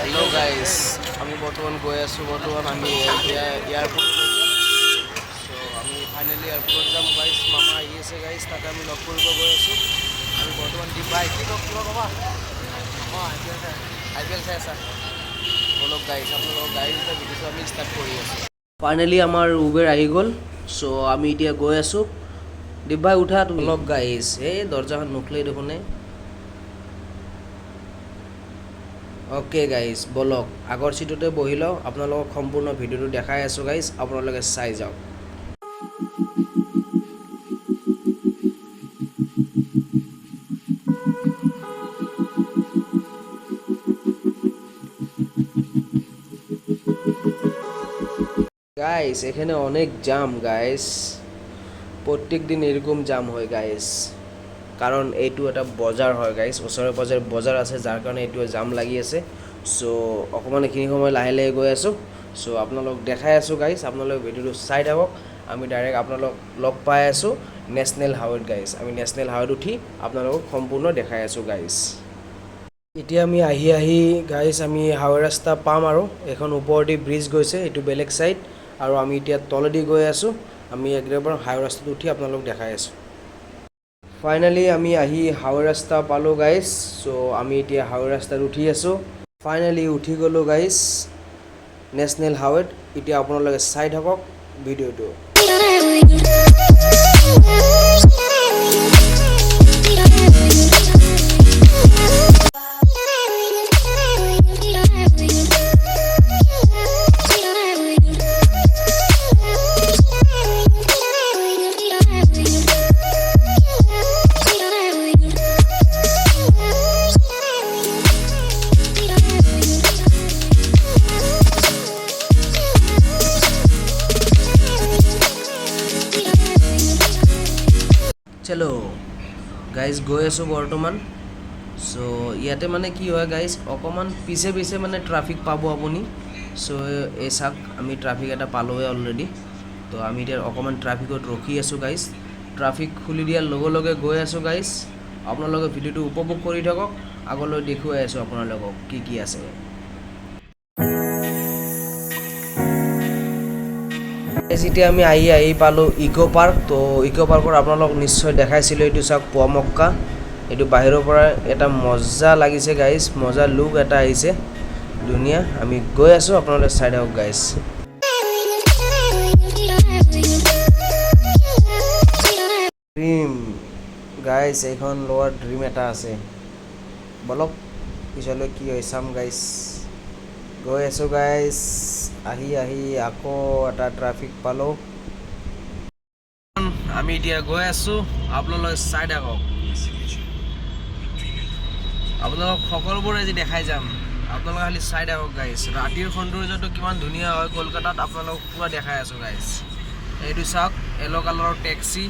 Hello guys, আমি বৰ্তমান গৈ আছোঁ আমি এয়াৰপোৰ্ট সো আমি ফাইনেলি এয়াৰপোৰ্টত যাম গাইজ মামা আহি আছে গাইজ তাতে আমি লগ কৰিব গৈ আছোঁ আমি বৰ্তমান ডিব্বাই কি লগ কিবা ক'বা IPL চাই আছা বলক গাইজ আপোনালোকৰ গাড়ী যেতিয়া ভিডিঅ'টো আমি ষ্টাৰ্ট কৰি আছোঁ ফাইনেলি আমাৰ উবেৰ আহি গ'ল সো আমি এতিয়া গৈ আছোঁ ডিব্বাই উঠা তুমি লগ গাইজ এই দৰ্জাখন নুখুলেই দেখোনে ओके गाइज बोलक आगर सीटते बहि लो आपनालोक सम्पूर्ण भिडिओ देखाई आसो गाइज आपनालोके चाइ जाओ गाइज एखाने अनेक जाम गाइज प्रत्येक दिन एरकम जाम हय गाइज कारण এইটো এটা বজাৰ হয় গাইস ওচৰে পাজৰে বজাৰ আছে যাৰ কাৰণে এইটো জাম লাগি আছে সো অকমান এখিনি সময় লাহে লাহে গৈ আছো সো আপোনালোক দেখাই আছো গাইস আপোনালোক ভিডিওটো চাই থাকক আমি ডাইৰেক্ট আপোনালোক লগ পাই আছো ন্যাশনাল হাইৱেত গাইস আমি ন্যাশনাল হাইৱেত উঠি আপোনালোক সম্পূৰ্ণ দেখাই আছো গাইস এতিয়া আমি আহি গাইস আমি হাইৱে ৰাস্তা পাম আৰু এখন ওপৰদি ব্ৰিজ গৈছে এটো বেলেগ সাইড আৰু আমি এতিয়া তলদি গৈ আছো আমি একবাৰ হাইৱে ৰাস্তাত উঠি আপোনালোক দেখাই আছো Finally, আমি আহি হাইৱে ৰাস্তা পালো গাইস সো আমি এতিয়া হাইৱে ৰাস্তাত উঠি আছো ফাইনালি উঠি গলো গাইস ন্যাশনাল হাইৱেত এতিয়া আপোনালোকে চাই থাকক ভিডিওটো चलो गाइस गई आसो बर्तमान सो इते माने कि है गाइस अकमान पिछे पिछे माने ट्राफिक पाबो आपुनी सो ए साक आमी ट्राफिक एटा पालोए अलरेडी तो आमी इते अकमान ट्राफिकत रखी आसो गाइस ट्राफिक खुली दियार लगे लगे गई आसो गाइस आपनालोके भिडिओটো उपभोग करि থাকক আগলৈ দেখুৱাই আছো আপোনালোকক কি আছে এতিয়া আমি আহি পালো ইকো পাৰ্ক তো ইকো পাৰ্কৰ আপোনালোক নিশ্চয় দেখাইছিল এটো চাক পোৱামক্কা এটো বাহিৰৰ পৰা এটা মজা লাগিছে গাইস মজা লুক এটা আহিছে দুনিয়া আমি গৈ আছো আপোনালোক চাই থাকক গাইস ড্রিম গাইস এখন লোৱাৰ ড্রিম এটা আছে বলক পিছলৈ কি হয় চাম গাইস গৈ আছো গাইস আহি আকৌ এটা ট্রাফিক পালো আমি এতিয়া গৈ আছো আপোনালোক চাই থাকক আপোনালোক সকলোবোৰ আজি দেখাই যাম আপোনালোক খালি চাই থাকক গাইস ৰাতিৰ সৌন্দৰ্যটো কিমান ধুনীয়া হয় কলকাতাত আপোনালোক পুৰা দেখাই আছো গাইস এইটো চাওক এলো কালাৰৰ ট্যাক্সি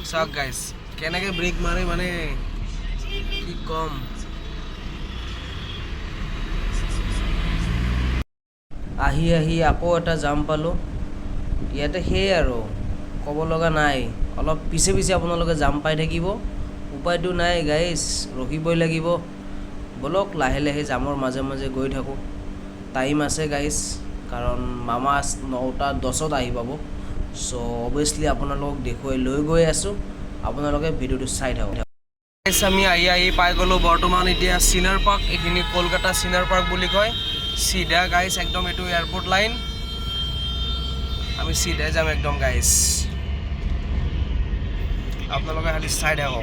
চাওক গাইস কেনেকৈ ব্ৰেক মাৰে মানে কি কম আহি আকৌ এটা জাম পালো ইয়াতে হে আৰু ক'ব লগা নাই অলপ পিছে পিছে আপোনালোকে জাম পাই থাকিব উপায়টো নাই গাইস ৰখিবই লাগিব বলক লাহে লাহে জামৰ মাজে মাজে গৈ থাকো টাইম আছে গাইস কাৰণ মামা 9টা 10ত আহি পাব সো অবভিয়াসলি আপোনালোক দেখুৱাই লৈ গৈ আছো আপোনালোকে ভিডিওটো চাই থাকক গাইস আমি আহি পাই গলো বৰ্তমান এতিয়া সিনাৰ পাৰ্ক এখিনি কলকাতা সিনাৰ পাৰ্ক বুলি কয় सीधा गाइस एकदम एटू एयरपोर्ट लाइन आमी सीधा जाम एकदम गाइस आपनालोके खाली साइड आहो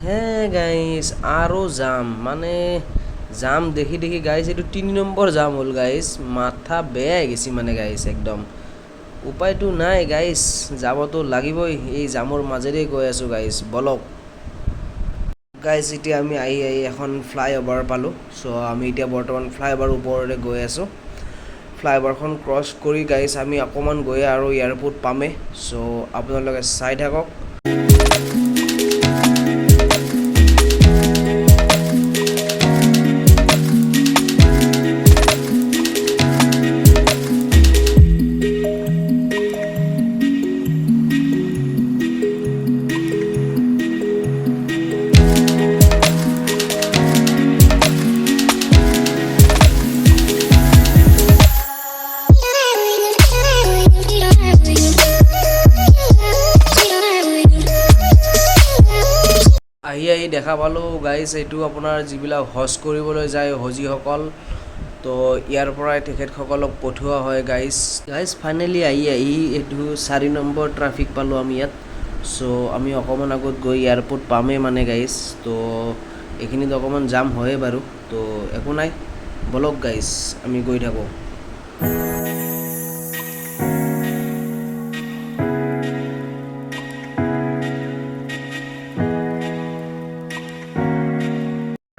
हे गाइस आरो जाम माने जाम देखि देखि गाइस एटू 3 नम्बर जाम होल गाइस माथा बेया गेसी माने गाइस एकदम উপায়টো নাই গাইস যাবতো লাগিবই এই জামৰ মাজেৰে গৈ আছো গাইস বলক গাইস এতিয়া আমি আহি এখন ফ্লাইওভাৰ পালো সো আমি এতিয়া বৰ্তমান ফ্লাইওভাৰ ওপৰৰে গৈ আছো ফ্লাইওভাৰখন ক্ৰছ কৰি গাইস আমি অকমান গৈ আৰু এয়াৰপোৰ্ট পামে সো আপোনালোকে চাই থাকক দেখা পালোঁ গাইজ, এইটো আপোনাৰ যিবিলাক হজ কৰিবলৈ যায় হজিসকল, তো ইয়াৰ পৰাই তেখেতসকলক পঠোৱা হয় গাইজ। ফাইনেলি আহি এইটো 4 নম্বৰ ট্ৰাফিক পালোঁ আমি ইয়াত। চ' আমি অকণমান আগত গৈ এয়াৰপৰ্ট পামেই মানে গাইজ। তো এইখিনিত অকণমান জাম হয়ে বাৰু, তো একো নাই, বলক গাইজ আমি গৈ থাকোঁ।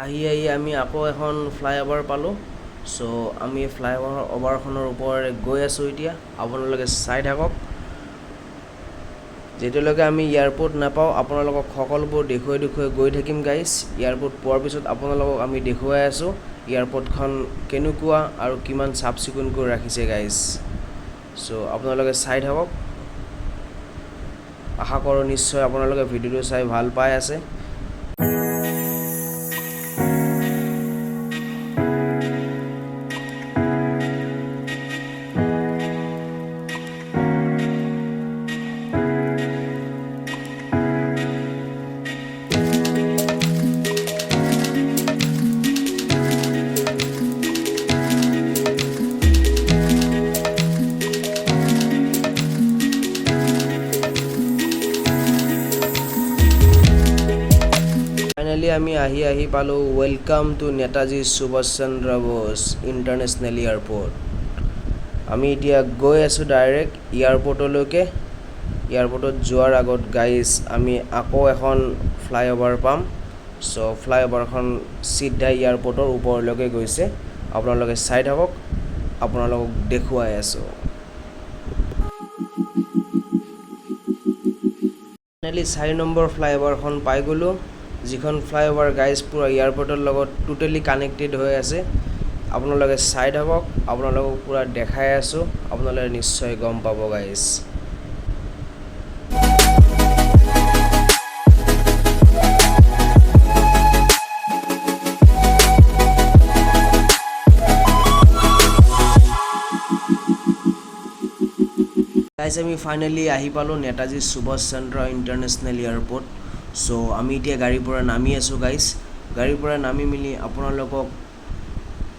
আহি আমি আকৌ এখন ফ্লাইঅভাৰ পালোঁ। চ' আমি ফ্লাইঅভাৰখনৰ ওপৰেৰে গৈ আছোঁ এতিয়া। আপোনালোকে চাই থাকক। যেতিয়ালৈকে আমি এয়াৰপৰ্ট নাপাওঁ আপোনালোকক সকলোবোৰ দেখুৱাই গৈ থাকিম গাইজ। এয়াৰপৰ্ট পোৱাৰ পিছত আপোনালোকক আমি দেখুৱাই আছোঁ এয়াৰপৰ্টখন কেনেকুৱা আৰু কিমান চাফ চিকুণকৈ ৰাখিছে গাইজ। চ' আপোনালোকে চাই থাকক। আশা কৰোঁ নিশ্চয় আপোনালোকে ভিডিঅ'টো চাই ভাল পাই আছে। ফাইনেলি আমি আহি পালোঁ welcome to Netaji Subhash Chandra Bose international airport. আমি এতিয়া গৈ আছোঁ ডাইৰেক্ট এয়াৰপৰ্টলৈকে। এয়াৰপৰ্টত যোৱাৰ আগত গাইজ আমি আকৌ এখন ফ্লাইঅভাৰ পাম। চ' ফ্লাইঅভাৰখন চিধা এয়াৰপৰ্টৰ ওপৰলৈকে গৈছে। আপোনালোকে চাই থাকক, আপোনালোকক দেখুৱাই আছোঁ। ফাইনেলি 4 নম্বৰ ফ্লাইঅভাৰখন পাই গ'লোঁ, যিখন ফ্লাইঅভাৰ গাইজ পূৰা এয়াৰপৰ্টৰ লগত টোটেলি কানেক্টেড হৈ আছে। আপোনালোকে চাই থাকক, আপোনালোকক পূৰা দেখাই আছোঁ, আপোনালোকে নিশ্চয় গম পাব গাইজ। গাইজ আমি ফাইনেলি আহি পালোঁ নেতাজী সুভাষ চন্দ্ৰ ইণ্টাৰনেশ্যনেল এয়াৰপৰ্ট। চ' আমি এতিয়া গাড়ীৰ পৰা নামি আছোঁ গাইজ। গাড়ীৰ পৰা নামি মেলি আপোনালোকক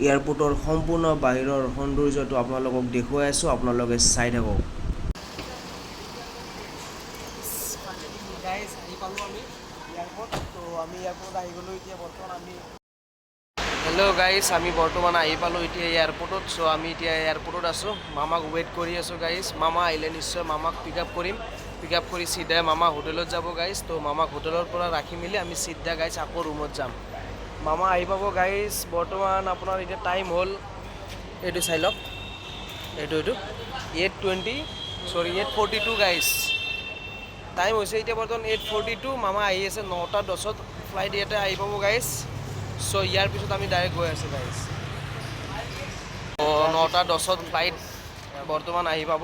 এয়াৰপৰ্টৰ সম্পূৰ্ণ বাহিৰৰ সৌন্দৰ্যটো আপোনালোকক দেখুৱাই আছোঁ, আপোনালোকে চাই থাকক। গাইজ আহি পালোঁ আমি এয়াৰপৰ্ট। তো আমি এয়াৰপৰ্ট আহি গ'লোঁ এতিয়া বৰ্তমান আমি। হেল্ল' গাইজ, আমি বৰ্তমান আহি পালোঁ এতিয়া এয়াৰপৰ্টত। চ' আমি এতিয়া এয়াৰপৰ্টত আছোঁ, মামাক ৱেইট কৰি আছোঁ গাইজ। মামা আহিলে নিশ্চয় মামাক পিক আপ কৰিম। পিক আপ কৰি চিধাই মামা হোটেলত যাব গাইজ। তো মামাক হোটেলৰ পৰা ৰাখি মেলি আমি চিধা গাইজ আকৌ ৰুমত যাম। মামা আহি পাব গাইজ। বৰ্তমান আপোনাৰ এতিয়া টাইম হ'ল, এইটো চাই লওক, এইটো 8:42 গাইজ। টাইম হৈছে এতিয়া বৰ্তমান 8:42। মামা আহি আছে 9:10 ফ্লাইট ইয়াতে আহি পাব গাইজ। চ' ইয়াৰ পিছত আমি ডাইৰেক্ট গৈ আছোঁ গাইজ। 9:10 ফ্লাইট বৰ্তমান আহি পাব।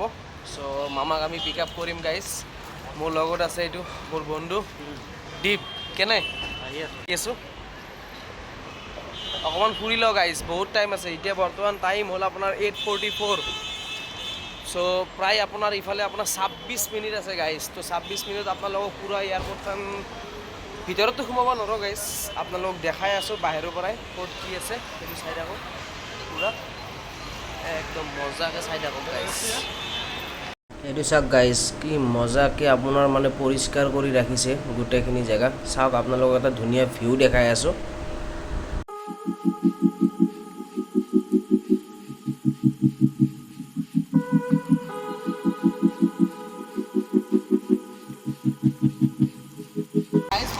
চ' মামাক আমি পিক আপ কৰিম গাইজ। মোৰ লগত আছে এইটো মোৰ বন্ধু দীপ। কেনে আহি আছোঁ, অকণমান ফুৰি লওঁ গাইজ, বহুত টাইম আছে। এতিয়া বৰ্তমান টাইম হ'ল আপোনাৰ 8:44। চ' প্ৰায় আপোনাৰ ইফালে আপোনাৰ 26 মিনিট আছে গাইজ। তো 26 মিনিট আপোনালোকক পূৰা এয়াৰপৰ্টখন ভিতৰতো সোমাব নোৱাৰোঁ গাইজ, আপোনালোকক দেখাই আছোঁ বাহিৰৰ পৰাই ক'ত কি আছে সেইটো চাই থাকক। পূৰা একদম মজাকৈ চাই থাকক গাইজ। এইটো চাওক গাইজ, কি মজাকৈ আপোনাৰ মানে পৰিষ্কাৰ কৰি ৰাখিছে গোটেইখিনি জেগা। চাওক আপোনালোকক এটা ধুনীয়া ভিউ দেখাই আছোঁ।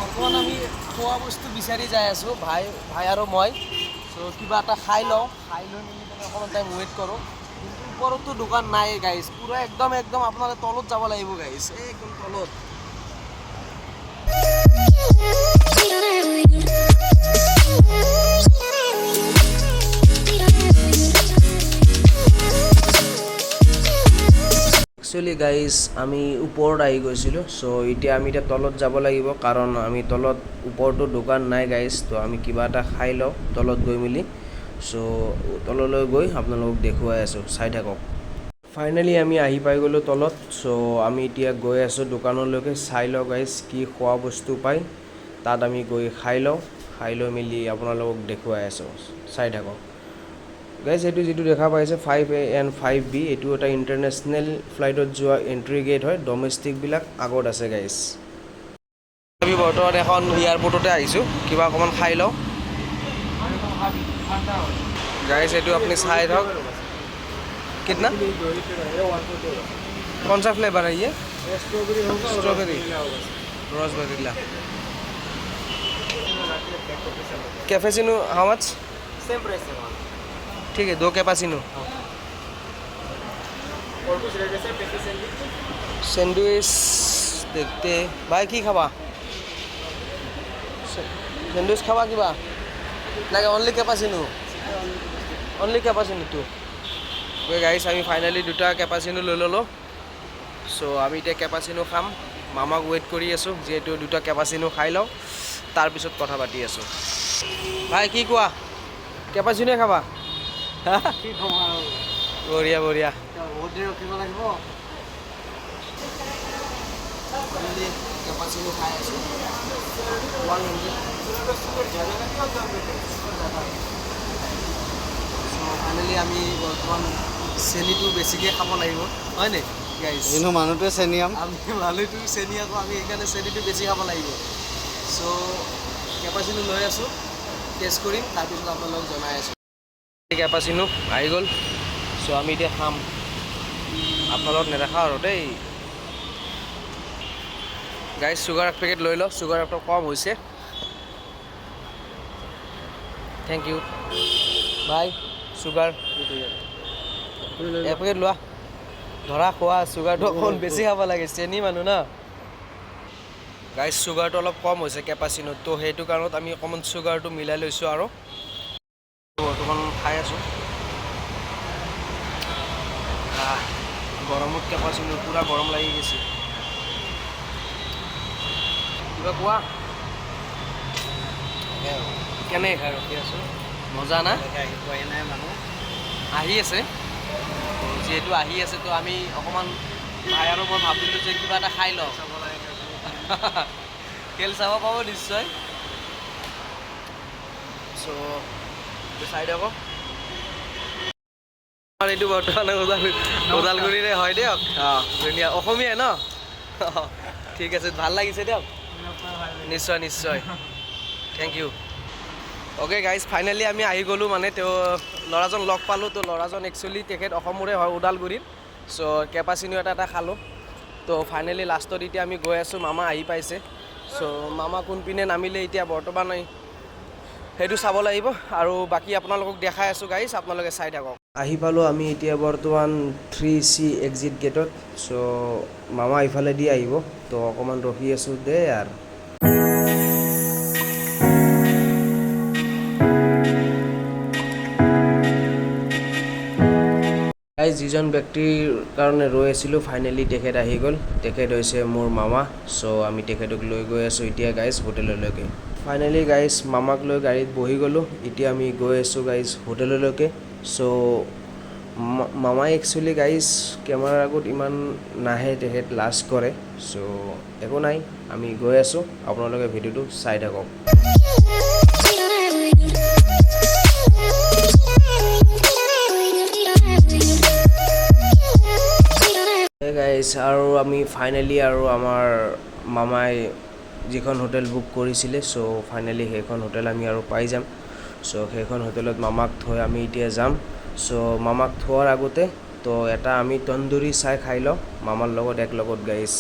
বৰ্তমান আমি খোৱা বস্তু বিচাৰি যাই আছোঁ, ভাই আৰু মই। চ' কিবা এটা খাই লৈ মেলি অকণমান টাইম ৱেইট কৰোঁ। কিন্তু ওপৰতো দোকান নাই গাইজ, পূৰা একদম আপোনাৰ তলত যাব লাগিব গাইজ, একদম তলত। একচুৱেলি গাইজ আমি ওপৰত আহি গৈছিলোঁ। চ' এতিয়া আমি তলত যাব লাগিব, কাৰণ আমি তলত ওপৰতো দোকান নাই গাইজ। তো আমি কিবা এটা খাই লওঁ তলত গৈ মেলি। চ' তললৈ গৈ আপোনালোকক দেখুৱাই আছোঁ, চাই থাকক। ফাইনেলি আমি আহি পাই গ'লোঁ তলত। চ' আমি এতিয়া গৈ আছোঁ দোকানলৈকে, চাই লওঁ গাইজ কি খোৱা বস্তু পায়। তাত আমি গৈ খাই লওঁ, খাই লৈ মেলি আপোনালোকক দেখুৱাই আছোঁ, চাই থাকক গাইজ। এইটো যিটো দেখা পাইছে 5A and 5B, এইটো এটা ইণ্টাৰনেশ্যনেল ফ্লাইটত যোৱা এণ্ট্ৰি গেট হয়, ডমেষ্টিকবিলাক আগত আছে গাইজ। আমি বৰ্তমান এখন এয়াৰপৰ্টতে আহিছোঁ, কিবা অকণমান খাই লওঁ গাইজ। এইটো আপুনি চাই থাকক। कितना कौन सा फ्लेवर है ये? Strawberry, rose vanilla. Cappuccino how much? Same price है। ठीक है, 2 कैपेचिनो। और कुछ रेट है पैकेज सैंडविच देखते भाई की खावा? सैंडविच खावा किबा लागे? Only cappuccino, only cappuccino two. Guys আমি ফাইনেলি 2টা কেপাচিনো লৈ ল'লোঁ। চ' আমি এতিয়া কেপাচিনো খাম, মামাক ৱেইট কৰি আছোঁ, যিহেতু 2টা কেপাচিনো খাই লওঁ, তাৰপিছত কথা পাতি আছোঁ। ভাই কি কোৱা, কেপাচিনোৱে খাবা? বঢ়িয়া বঢ়িয়া। কেপাচিনো খাই আছোঁ। ফাইনেলি আমি বৰ্তমান চেনিটো বেছিকৈ খাব লাগিব, হয়নে গাইজ? এনেও মানুহটোৱে চেনিয়াম, আমি মানুহটো চেনি আকৌ, আমি সেইকাৰণে চেনিটো বেছি খাব লাগিব। চ' কেপাচিনো লৈ আছোঁ, টেষ্ট কৰিম, তাৰপিছত আপোনালোকক জনাই আছোঁ। কেপাচিনো আহি গ'ল, চ' আমি এতিয়া খাম। আপোনালোকক নেদেখা আৰু দেই গাইজ। চুগাৰ 1 পেকেট লৈ লওঁ, চুগাৰ একদম কম হৈছে। থেংক ইউ ভাই। চুগাৰ 1 পেকেট লোৱা, ধৰা খোৱা। চুগাৰটো অকণমান বেছি খাব লাগে, চেনি মানুহ ন গাইজ। চুগাৰটো অলপ কম হৈছে কেপাচিনোত, তো সেইটো কাৰণত আমি অকণমান চুগাৰটো মিলাই লৈছোঁ আৰু বৰ্তমান খাই আছোঁ। গৰমত কেপাচিনো পূৰা গৰম লাগি গৈছে। কিবা কোৱা, কেনে ৰখি আছোঁ? মজা না? আহি পোৱাই নাই মানুহ, আহি আছে। যিহেতু আহি আছে, তো আমি অকণমান ভাই আৰু মই ভাবিলোঁ যে কিবা এটা খাই লওঁ। খেল চাব পাব নিশ্চয়। চ' চাই দিয়ক। এইটো বৰ্তমান ওদালগুৰিৰে হয় দিয়ক। ধুনীয়া অসমীয়াই ন? ঠিক আছে, ভাল লাগিছে দিয়ক। নিশ্চয় নিশ্চয়, thank you. Okay guys, finally আমি আহি গ'লোঁ, মানে তেওঁ ল'ৰাজন লগ পালোঁ। তো ল'ৰাজন একচুৱেলি তেখেত অসমৰে হয়, ওদালগুৰিৰ। চ' কেপাচিনো এটা খালোঁ। তো ফাইনেলি লাষ্টত এতিয়া আমি গৈ আছোঁ, মামা আহি পাইছে। চ' মামা কোনপিনে নামিলে এতিয়া বৰ্তমান সেইটো চাব লাগিব, আৰু বাকী আপোনালোকক দেখাই আছোঁ গাইজ, আপোনালোকে চাই থাকক। আহি পালোঁ আমি এতিয়া বৰ্তমান 3C এক্সিট গেটত। চ' মামা ইফালেদি আহিব, তো অকণমান ৰখি আছোঁ দেই। আৰু গাইজ, যিজন ব্যক্তিৰ কাৰণে ৰৈ আছিলোঁ, ফাইনেলি তেখেত আহি গ'ল। তেখেত হৈছে মোৰ মামা। চ' আমি তেখেতক লৈ গৈ আছোঁ এতিয়া গাইজ হোটেললৈকে। ফাইনেলি গাইজ মামাক লৈ গাড়ীত বহি গ'লোঁ, এতিয়া আমি গৈ আছোঁ গাইজ হোটেললৈকে। চ' মামাই একচুৱেলি গাইজ কেমেৰাৰ আগত ইমান নাহে, তেখেত লাজ কৰে। চ' একো নাই, আমি গৈ আছোঁ, আপোনালোকে ভিডিঅ'টো চাই থাকক। গাইজ, আৰু আমি ফাইনেলি আৰু আমাৰ মামাই যিখন হোটেল বুক কৰিছিলে, চ' ফাইনেলি সেইখন হোটেল আমি আৰু পাই যাম। চ' সেইখন হোটেলত মামাক থৈ আমি এতিয়া যাম। চ' মামাক থোৱাৰ আগতে তো এটা আমি তন্দুৰী চাই খাই লওঁ মামাৰ লগত একলগত গাইজ।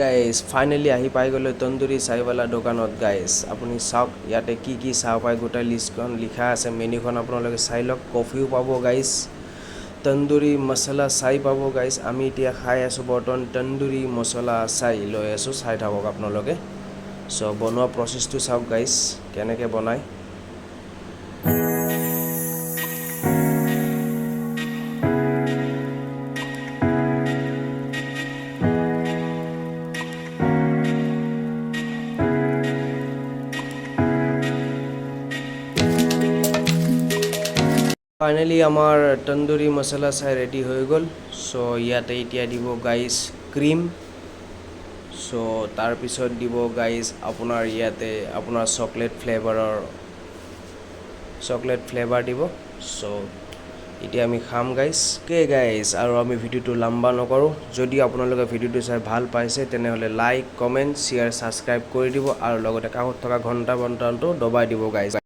গাইজ ফাইনেলি আহি পাই গ'লোঁ তন্দুৰী চাইৱালা দোকানত গাইজ। আপুনি চাওক ইয়াতে কি চাহ পায়, গোটেই লিষ্টখন লিখা আছে, মেনুখন আপোনালোকে চাই লওক। কফিও পাব গাইজ, তন্দুৰী মছলা চাই পাব গাইজ। আমি এতিয়া খাই আছোঁ বৰ্তমান তন্দুৰী মছলা চাই লৈ আছোঁ, চাই থাকক আপোনালোকে। চ' বনোৱা প্ৰচেছটো চাওক গাইজ, কেনেকৈ বনায়। ফাইনেলি আমাৰ তন্দুৰী মছলা চাই ৰেডি হৈ গ'ল। চ' ইয়াতে এতিয়া দিব গাইজ ক্ৰীম। সো তাৰপিছত দিব গাইজ আপোনাৰ ইয়াতে আপোনাৰ চকলেট ফ্লেভাৰ দিব সো এতিয়া আমি খাম গাইজ গাইজ আৰু আমি ভিডিঅ'টো লম্বা নকৰোঁ যদি আপোনালোকে ভিডিঅ'টো চাই ভাল পাইছে তেনেহ'লে লাইক কমেণ্ট শ্বেয়াৰ ছাবস্ক্ৰাইব কৰি দিব আৰু লগতে কাষত থকা ঘণ্টা বটনটো দবাই দিব গাইজ